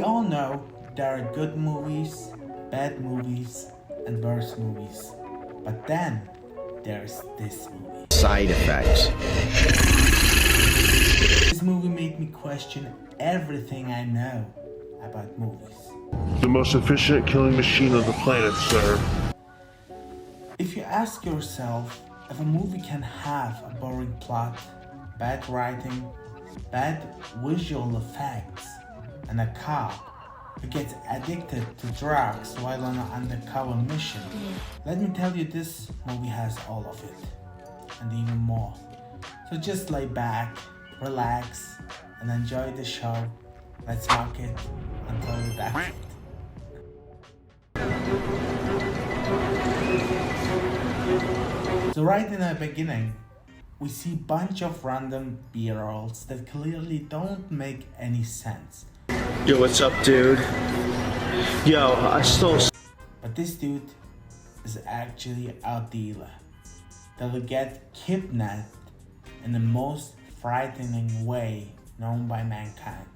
We all know there are good movies, bad movies, and worse movies. But then there's this movie. Side effects. This movie made me question everything I know about movies. The most efficient killing machine on the planet, sir. If you ask yourself if a movie can have a boring plot, bad writing, bad visual effects, and a cop who gets addicted to drugs while on an undercover mission, let me tell you, this movie has all of it and even more. So just lay back, relax, and enjoy the show. Let's rock it until we die. So right in the beginning, we see a bunch of random B-rolls that clearly don't make any sense. Yo, what's up, dude? Yo, I stole. But this dude is actually a dealer that will get kidnapped in the most frightening way known by mankind.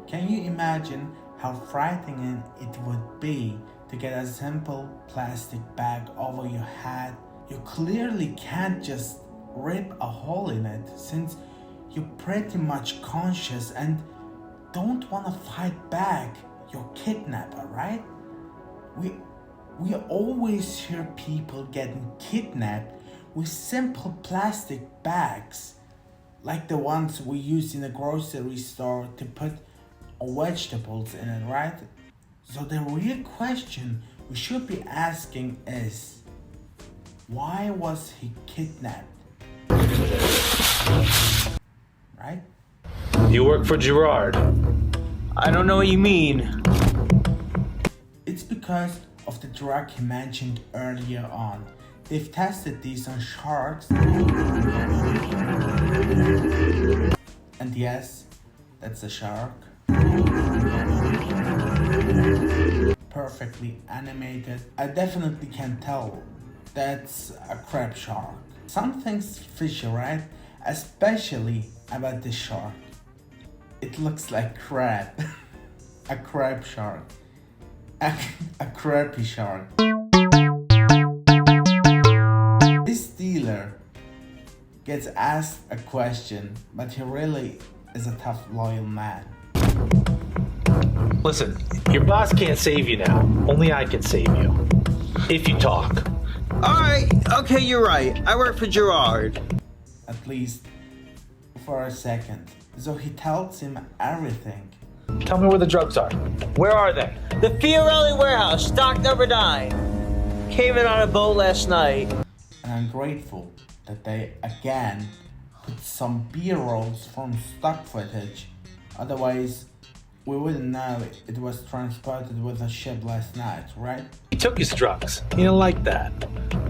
Can you imagine how frightening it would be to get a simple plastic bag over your head? You clearly can't just rip a hole in it, since you're pretty much conscious and don't want to fight back your kidnapper, right? We always hear people getting kidnapped with simple plastic bags, like the ones we use in a grocery store to put vegetables in it, right? So the real question we should be asking is, why was he kidnapped? Right? You work for Gerard. I don't know what you mean. It's because of the drug he mentioned earlier on. They've tested these on sharks. And yes, that's a shark. Perfectly animated. I definitely can tell that's a crab shark. Something's fishy, right? Especially about this shark. It looks like crab. A crab shark. A crappy shark. This dealer gets asked a question, but he really is a tough, loyal man. Listen, your boss can't save you now. Only I can save you. If you talk. Alright, okay, you're right. I work for Gerard. At least for a second. So he tells him everything. Tell me where the drugs are. Where are they? The Fiorelli warehouse, stock number 9. Came in on a boat last night. And I'm grateful that they again put some B-rolls from stock footage. Otherwise, we wouldn't know it was transported with a ship last night, right? He took his drugs. He didn't like that.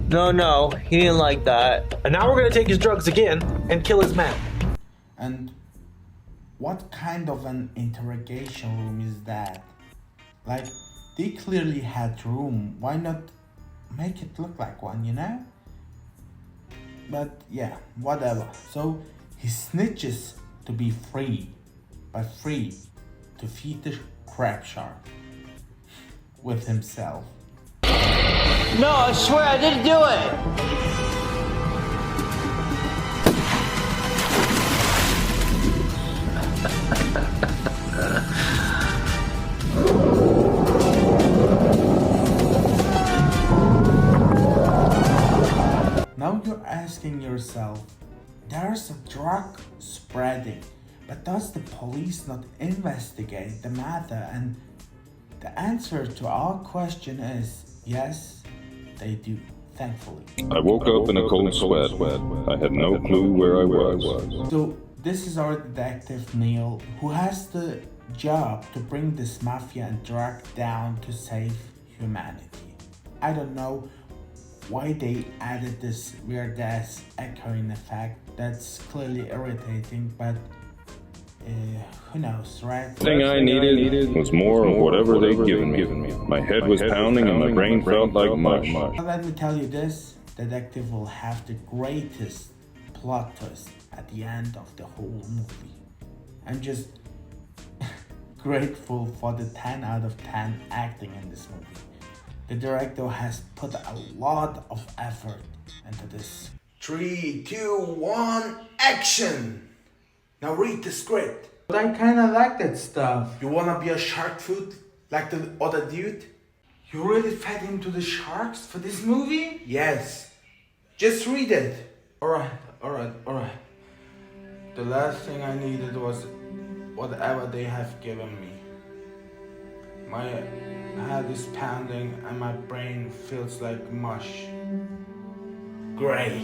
No, he didn't like that. And now we're gonna take his drugs again and kill his man. And what kind of an interrogation room is that? Like, they clearly had room. Why not make it look like one, you know? But yeah, whatever. So he snitches to be free, but free to feed the crab shark with himself. No, I swear I didn't do it. Now you're asking yourself, there's a drug spreading, but does the police not investigate the matter? And the answer to our question is yes, they do, thankfully. I woke up in a cold sweat. I had no clue where I was. So this is our detective Neil, who has the job to bring this mafia and drug down to save humanity. I don't know why they added this weird ass echoing effect. That's clearly irritating, but who knows, right? The thing I needed was more of whatever they'd given me. My head was pounding and my brain felt like mush. Now let me tell you this, detective will have the greatest plot twist at the end of the whole movie. I'm just grateful for the 10 out of 10 acting in this movie. The director has put a lot of effort into this. 3, 2, 1, action! Now read the script. But I kinda like that stuff. You wanna be a shark food like the other dude? You really fed into the sharks for this movie? Yes. Just read it. Alright. The last thing I needed was whatever they have given me. My head is pounding and my brain feels like mush. Great.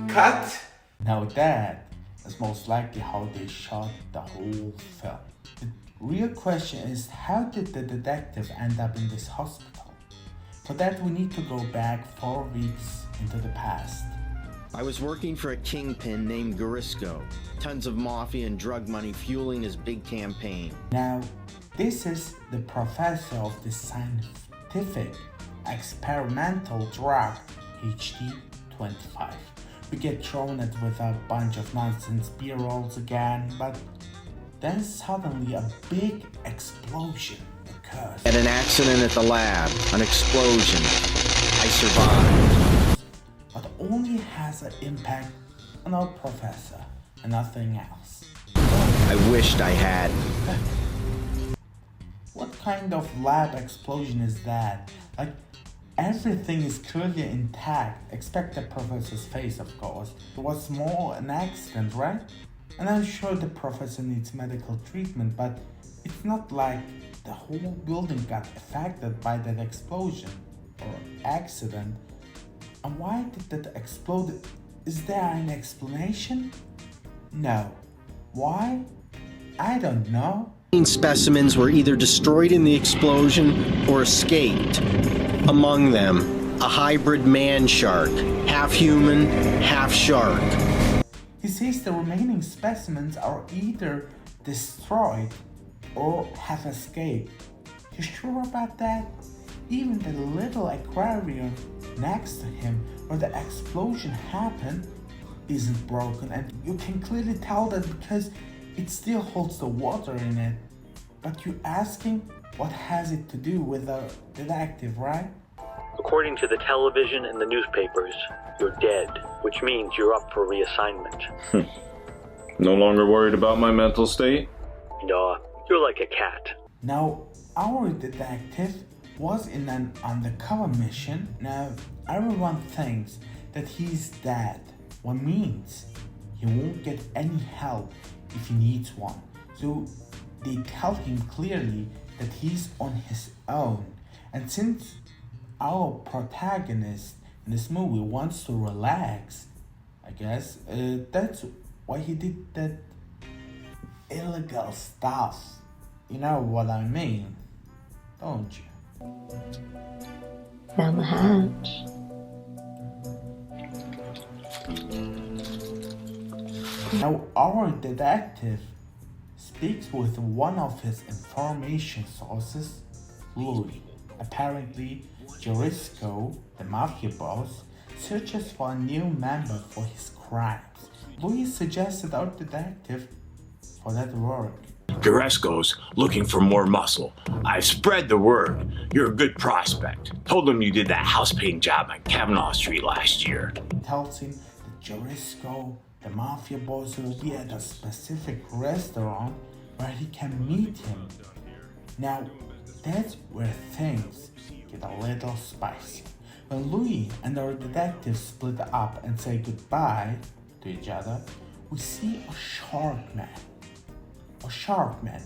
Cut! Now that is most likely how they shot the whole film. The real question is, how did the detective end up in this hospital? For that we need to go back 4 weeks into the past. I was working for a kingpin named Garisco. Tons of mafia and drug money fueling his big campaign. Now, this is the professor of the scientific experimental drug HD25. We get thrown at with a bunch of nonsense B-rolls again, but then suddenly a big explosion occurs. At an accident at the lab, an explosion. I survived. But only has an impact on our professor and nothing else. I wished I had. What kind of lab explosion is that? Like, everything is clearly intact, except the professor's face, of course. It was more an accident, right? And I'm sure the professor needs medical treatment, but it's not like the whole building got affected by that explosion or accident. And why did that explode? Is there an explanation? No. Why? I don't know. Specimens were either destroyed in the explosion or escaped. Among them, a hybrid man shark, half human, half shark. He says the remaining specimens are either destroyed or have escaped. You sure about that? Even the little aquarium next to him where the explosion happened isn't broken, and you can clearly tell that because it still holds the water in it. But you asking what has it to do with the detective, right? According to the television and the newspapers, you're dead, which means you're up for reassignment. No longer worried about my mental state? No, you're like a cat. Now, our detective was in an undercover mission. Now, everyone thinks that he's dead, what means he won't get any help if he needs one. So they tell him clearly that he's on his own. And since our protagonist in this movie wants to relax, I guess, that's why he did that illegal stuff. You know what I mean, don't you? Down the hatch. Now our detective speaks with one of his information sources, Louis. Apparently, Garisco, the mafia boss, searches for a new member for his crimes. Louis suggested our detective for that work. Garesco's looking for more muscle. I've spread the word. You're a good prospect. Told him you did that house painting job on Kavanaugh Street last year. He tells him that Garisco, the mafia boss, will be at a specific restaurant where he can meet him. Now, that's where things get a little spicy. When Louis and our detective split up and say goodbye to each other, we see a shark man. A shark man,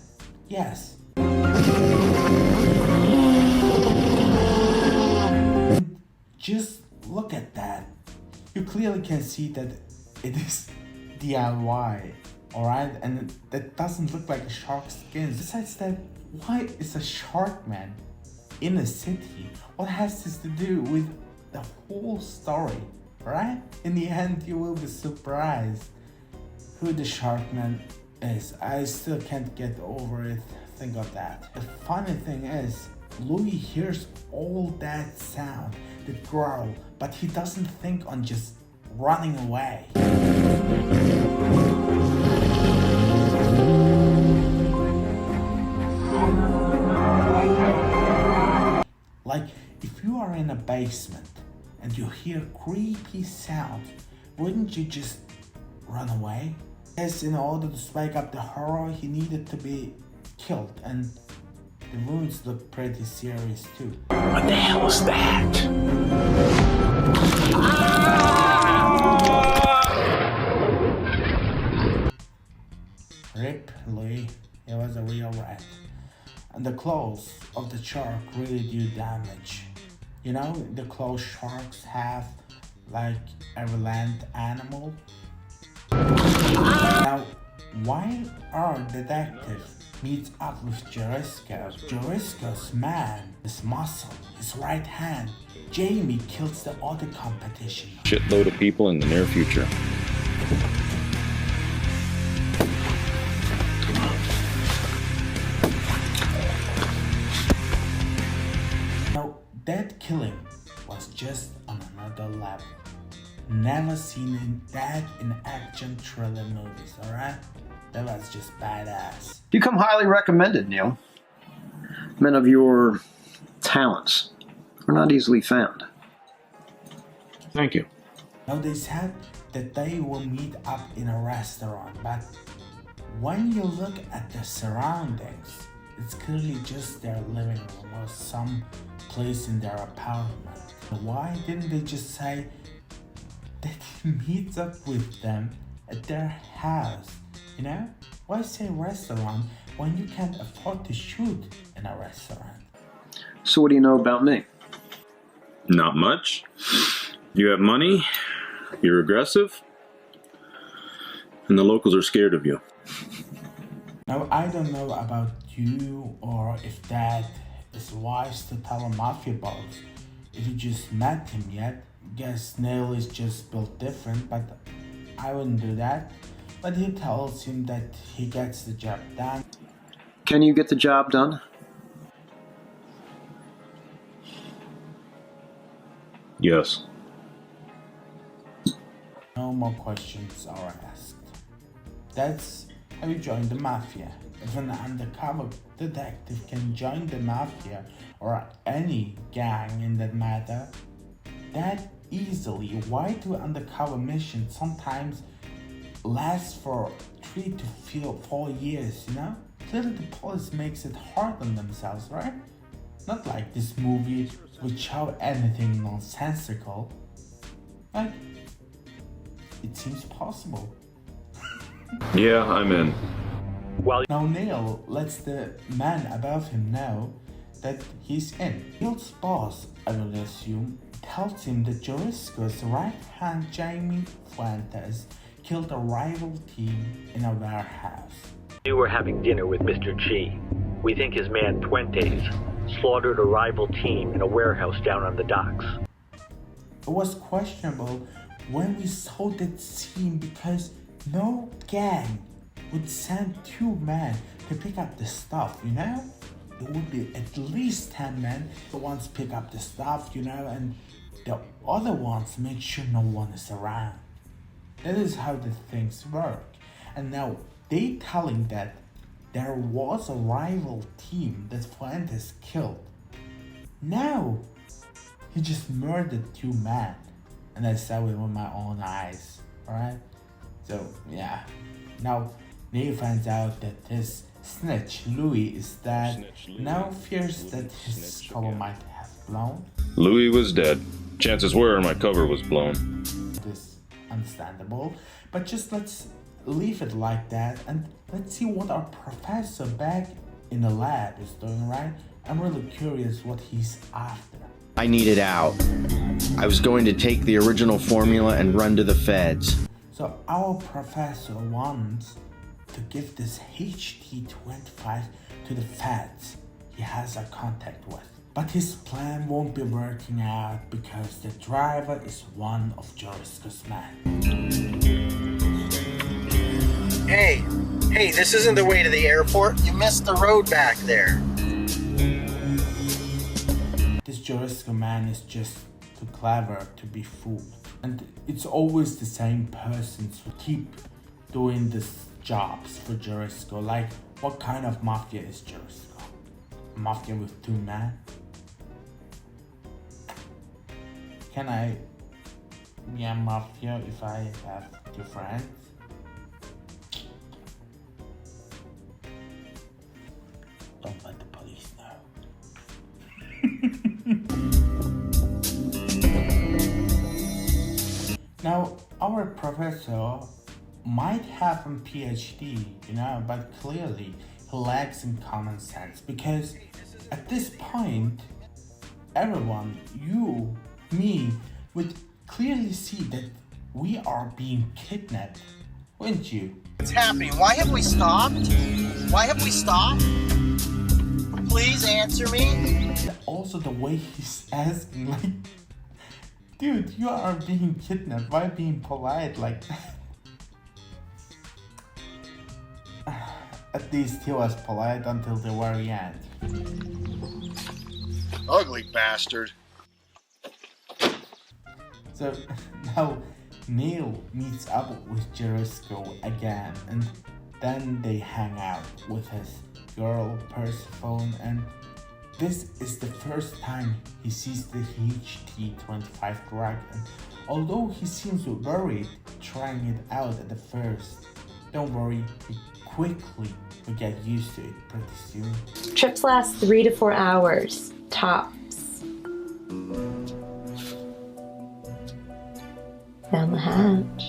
yes. And just look at that. You clearly can see that it is DIY, alright? And that doesn't look like a shark's skin. Besides that, why is a shark man in a city? What has this to do with the whole story, right? In the end, you will be surprised who the shark man is. I still can't get over it. Think of that. The funny thing is, Louis hears all that sound, the growl, but he doesn't think on just running away. in a basement and you hear creepy sounds, wouldn't you just run away? Yes, in order to spike up the horror, he needed to be killed, and the wounds look pretty serious too. What the hell is that? Rip Louis, he was a real rat. And the claws of the shark really do damage. You know, the claw sharks have like every land animal. Now, while our detective meets up with Jericho's man, his muscle, his right hand, Jamie kills the other competition. Shitload of people in the near future. Now, that killing was just on another level. Never seen that in action thriller movies, alright? That was just badass. You come highly recommended, Neil. Men of your talents are not easily found. Thank you. Now they said that they will meet up in a restaurant, but when you look at the surroundings, it's clearly just their living room or some place in their apartment. Why didn't they just say that he meets up with them at their house? You know? Why say restaurant when you can't afford to shoot in a restaurant? So what do you know about me? Not much. You have money, you're aggressive, and the locals are scared of you. Now, I don't know about you or if that is wise to tell a mafia boss. If you just met him yet, guess Neil is just built different, but I wouldn't do that. But he tells him that he gets the job done. Can you get the job done? Yes. No more questions are asked. That's how you join the mafia. If an undercover detective can join the mafia or any gang in that matter that easily, why do undercover missions sometimes last for 3 to 4 years, you know? Clearly the police makes it hard on themselves, right? Not like this movie would show anything nonsensical. Like, it seems possible. Yeah, I'm in. Now Neil lets the man above him know that he's in. Neil's boss, I will assume, tells him that Jericho's right-hand Jamie Fuentes killed a rival team in a warehouse. You were having dinner with Mr. G. We think his man Fuentes slaughtered a rival team in a warehouse down on the docks. It was questionable when we saw that scene because no gang would send 2 men to pick up the stuff, you know? It would be at least 10 men. The ones pick up the stuff, you know, and the other ones make sure no one is around. That is how the things work. And now they telling that there was a rival team that Fuentes killed. No, he just murdered 2 men, and I saw it with my own eyes. Alright? So yeah. Now Neil finds out that his snitch Louis is dead. Now fears that his cover might have blown. Louis was dead. Chances were my cover was blown. It is understandable, but just let's leave it like that and let's see what our professor back in the lab is doing, right? I'm really curious what he's after. I needed out. I was going to take the original formula and run to the feds. So our professor wants to give this HT-25 to the feds he has a contact with. But his plan won't be working out because the driver is one of Jericho's men. Hey, this isn't the way to the airport. You missed the road back there. This Jericho man is just too clever to be fooled. And it's always the same persons who keep doing these jobs for Jericho. Like, what kind of mafia is Jericho? Mafia with 2 men? can I be a mafia if I have two friends? Don't let the police know. Now, our professor might have a PhD, but clearly he lacks in common sense, because at this point, everyone, you, me, would clearly see that we are being kidnapped, wouldn't you? What's happening? Why have we stopped? Why have we stopped? Please answer me. Also, the way he's asking, like, dude, you are being kidnapped. Why being polite like that? At least he was polite until the very end. Ugly bastard. So now Neil meets up with Jericho again, and then they hang out with his girl Persephone, and this is the first time he sees the HT-25 drug, and although he seems worried trying it out at the first, don't worry, he quickly will get used to it pretty soon. Trips last 3 to 4 hours, tops. Down the hatch.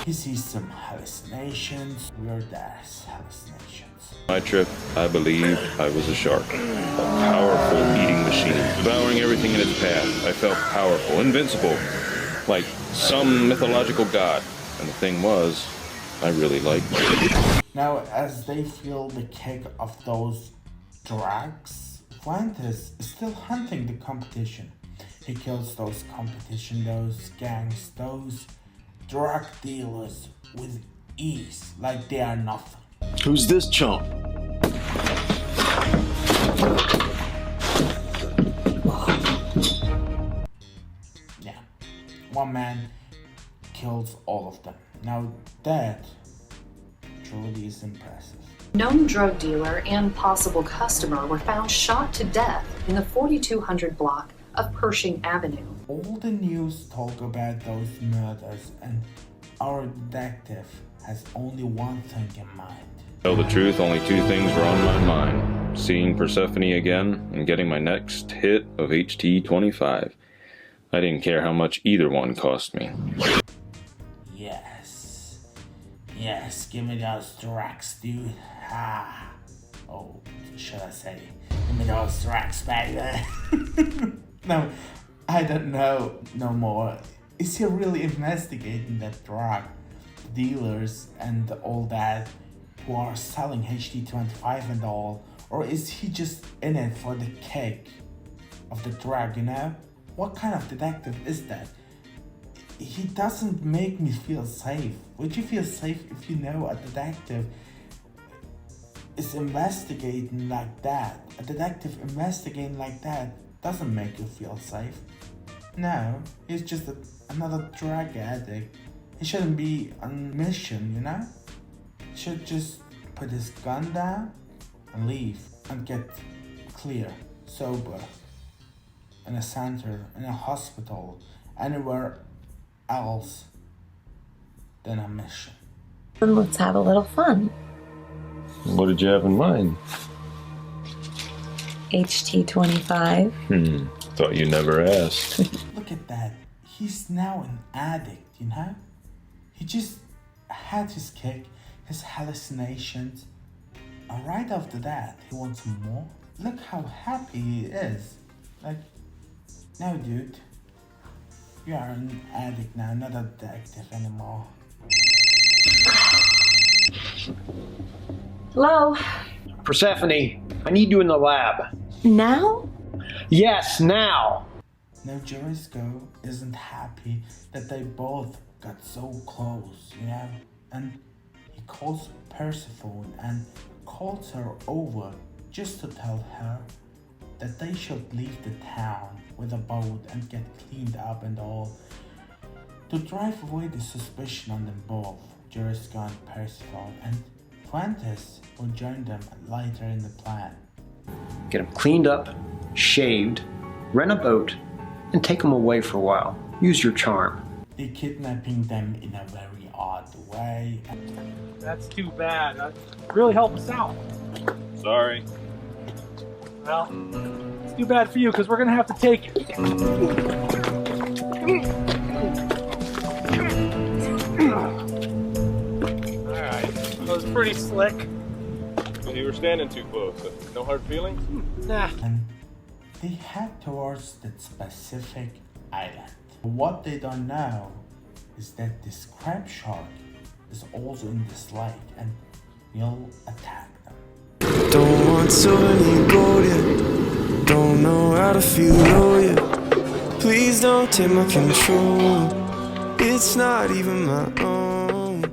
He sees some hallucinations, weird-ass hallucinations. My trip, I believed I was a shark. A powerful eating machine, devouring everything in its path. I felt powerful, invincible, like some mythological god. And the thing was, I really liked it. Now, as they feel the kick of those drugs, Fuentes is still hunting the competition. He kills those competition, those gangs, those drug dealers with ease, like they are nothing. Who's this chump? Yeah, one man kills all of them. Now that truly is impressive. Known drug dealer and possible customer were found shot to death in the 4200 block of Pershing Avenue. All the news talk about those murders, and our detective has only one thing in mind. To tell the truth, only two things were on my mind. Seeing Persephone again and getting my next hit of HT-25. I didn't care how much either one cost me. Yes, give me those drugs, dude. Oh, should I say, give me those drugs, baby. No, I don't know no more. Is he really investigating that drug dealers and all that who are selling HT-25 and all? Or is he just in it for the kick of the drug, What kind of detective is that? He doesn't make me feel safe. Would you feel safe if you know a detective is investigating like that? A detective investigating like that doesn't make you feel safe. No, he's just another drug addict. He shouldn't be on mission, He should just put his gun down and leave and get clear, sober, in a center, in a hospital, anywhere else than a mission. Let's have a little fun. What did you have in mind? HT-25. Thought you never asked. Look at that. He's now an addict, He just had his kick, his hallucinations, and right after that, he wants more. Look how happy he is. Like, no, dude. You are an addict now, not a detective anymore. Hello? Persephone, I need you in the lab. Now? Yes, now! Now Jericho isn't happy that they both got so close, And he calls Persephone and calls her over just to tell her that they should leave the town with a boat and get cleaned up and all, to drive away the suspicion on them both, Jericho and Persephone, and Fuentes will join them later in the plan. get them cleaned up, shaved, rent a boat, and take them away for a while. Use your charm. They're kidnapping them in a very odd way. That's too bad. Really help us out. Sorry. Well, it's too bad for you because we're gonna have to take it. Alright, that was pretty slick. Well, you were standing too close. No hard feelings? Nah. And they head towards that specific island. What they don't know is that this crab shark is also in this lake and will attack them. Don't want to let go yet. Don't know how to feel low yet. Please don't take my control. It's not even my own.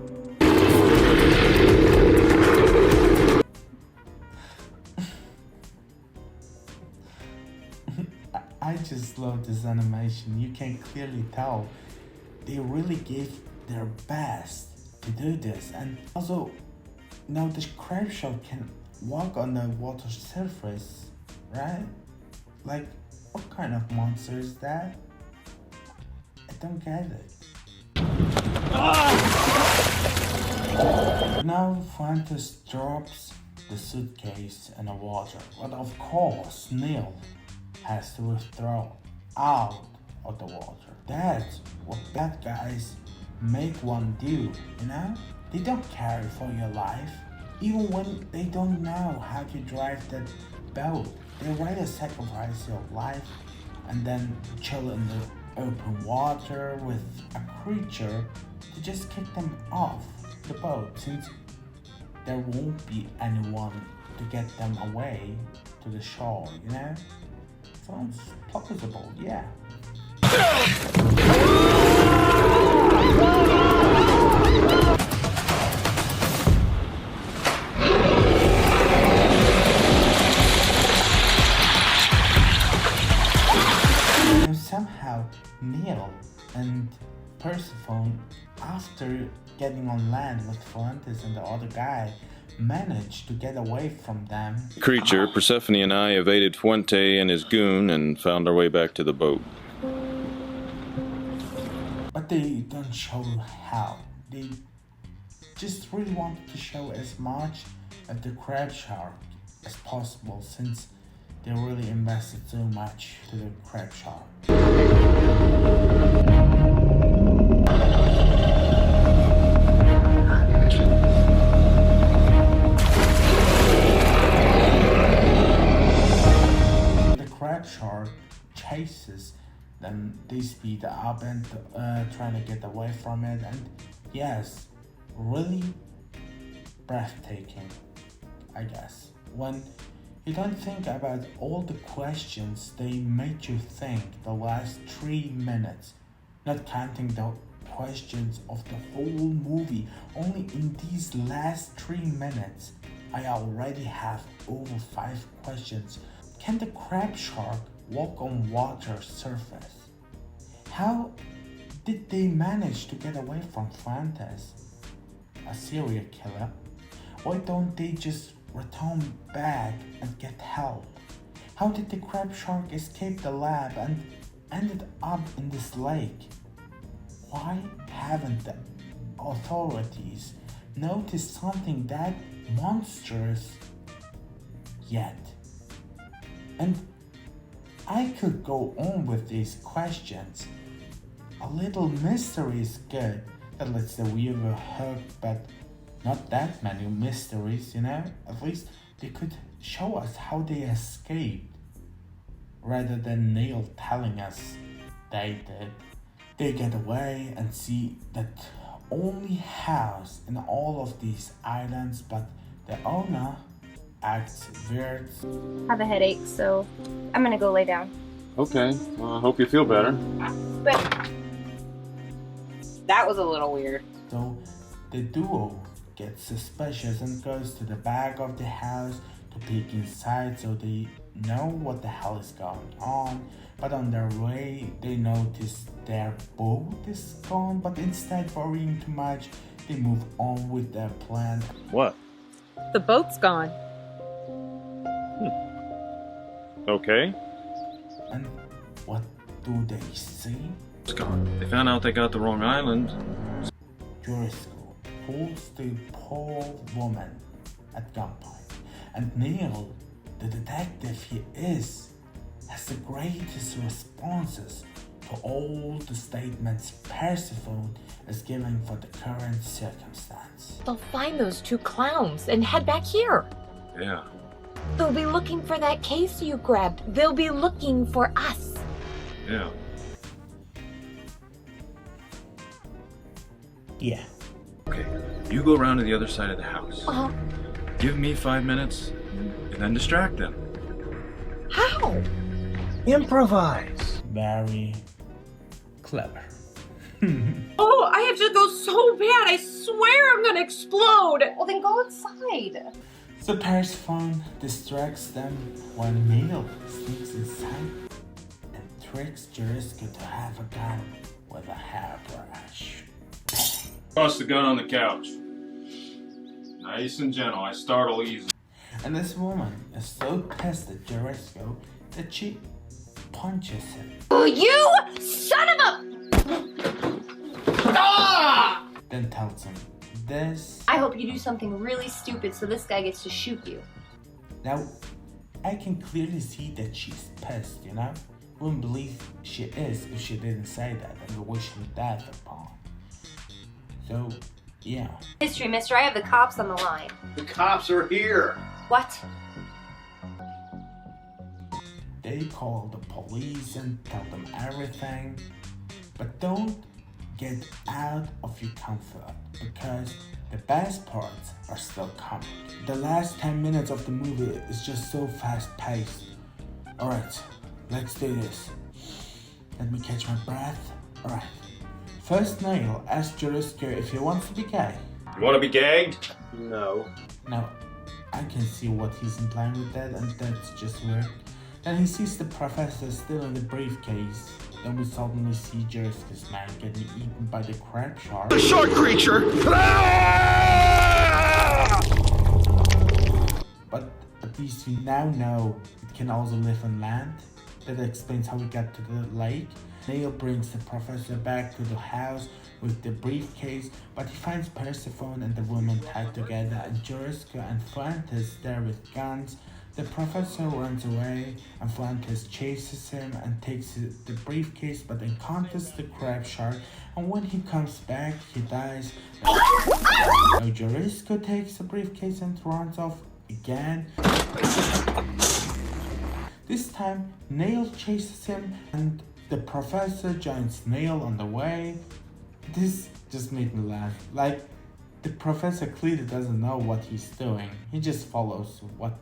I just love this animation. You can clearly tell they really gave their best to do this. And also, now the crab shark can walk on the water surface, right? Like, what kind of monster is that? I don't get it. Now Fuentes drops the suitcase in the water, but of course Neil has to withdraw out of the water. That's what bad guys make one do, you know? They don't care for your life, even when they don't know how to drive that boat. They rather sacrifice your life and then chill in the open water with a creature to just kick them off the boat, since there won't be anyone to get them away to the shore, you know? Sounds plausible, yeah. And somehow Neil and Persephone, after getting on land with Fuentes and the other guy, managed to get away from them. Creature, Persephone and I evaded Fuente and his goon and found our way back to the boat. But they don't show how. They just really wanted to show as much of the crab shark as possible, since they really invested so much to the crab shark. Shark chases them. They speed up and trying to get away from it, and yes, really breathtaking, I guess, when you don't think about all the questions they made you think the last 3 minutes, not counting the questions of the whole movie. Only in these last 3 minutes I already have over 5 questions. Can the crab shark walk on water surface? How did they manage to get away from Fuentes, a serial killer? Why don't they just return back and get help? How did the crab shark escape the lab and ended up in this lake? Why haven't the authorities noticed something that monstrous yet? And I could go on with these questions. A little mystery is good. That lets the viewer hooked, but not that many mysteries, you know? At least they could show us how they escaped, rather than Neil telling us they did. They get away and see that only house in all of these islands, but the owner acts weird. I have a headache, so I'm gonna go lay down. Okay, well, I hope you feel better. But that was a little weird. So the duo gets suspicious and goes to the back of the house to peek inside so they know what the hell is going on. But on their way, they notice their boat is gone, but instead of worrying too much, they move on with their plan. What? The boat's gone. Okay. And what do they see? Scott, they found out they got the wrong island. Driscoll pulls the poor woman at gunpoint, and Neil, the detective he is, has the greatest responses to all the statements Persephone is giving for the current circumstance. They'll find those two clowns and head back here. Yeah. They'll be looking for that case you grabbed. They'll be looking for us. Yeah. Yeah. Okay, you go around to the other side of the house. Uh-huh. Give me 5 minutes, and then distract them. How? Improvise. Very clever. Oh, I have to go so bad. I swear I'm gonna explode. Well, then go outside. So Persephone distracts them while Neil sneaks inside and tricks Jericho to have a gun with a hairbrush. Toss the gun on the couch. Nice and gentle, I startle easy. And this woman is so pissed at Jericho that she punches him. Oh, you son of a... Ah! Then tells him this. I hope you do something really stupid so this guy gets to shoot you. Now, I can clearly see that she's pissed, you know? Wouldn't believe she is if she didn't say that and wish him death upon. So, yeah. History, mister, I have the cops on the line. The cops are here. What? They call the police and tell them everything, but don't get out of your comfort because the best parts are still coming. The last 10 minutes of the movie is just so fast paced. Alright, let's do this. Let me catch my breath. Alright. First, Neil asks Jericho if he wants to be gay. You want to be gagged? No. Now, I can see what he's implying with that, and that's just weird. Then he sees the professor still in the briefcase. Then we suddenly see Jericho's man getting eaten by the crab shark. The shark creature! But at least we now know it can also live on land. That explains how we got to the lake. Neil brings the professor back to the house with the briefcase, but he finds Persephone and the woman tied together, and Jericho and Fuentes there with guns. The professor runs away, and Fuentes chases him and takes the briefcase, but encounters the crab shark, and when he comes back, he dies. Now Jericho takes the briefcase and runs off again. This time, Neil chases him, and the professor joins Neil on the way. This just made me laugh. Like, the professor clearly doesn't know what he's doing. He just follows what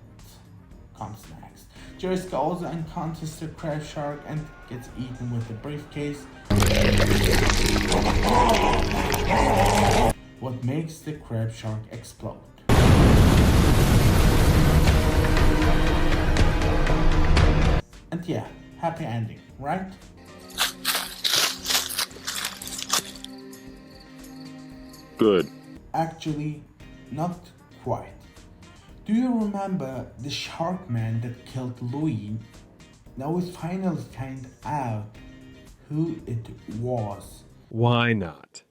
comes next. Jericho also encounters the crab shark and gets eaten with the briefcase. What makes the crab shark explode. And yeah, happy ending, right? Good. Actually, not quite. Do you remember the shark man that killed Louis? Now we finally find out who it was. Why not?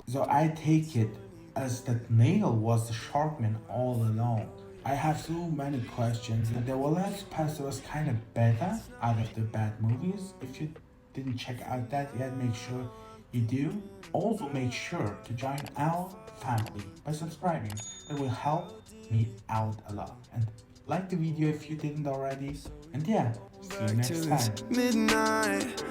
So I take it as that Neil was the shark man all along. I have so many questions, and the last part was kind of better out of the bad movies. If you didn't check out that yet, make sure you do. Also make sure to join our family by subscribing. That will help me out a lot. And like the video if you didn't already. And yeah, see you next time. Midnight.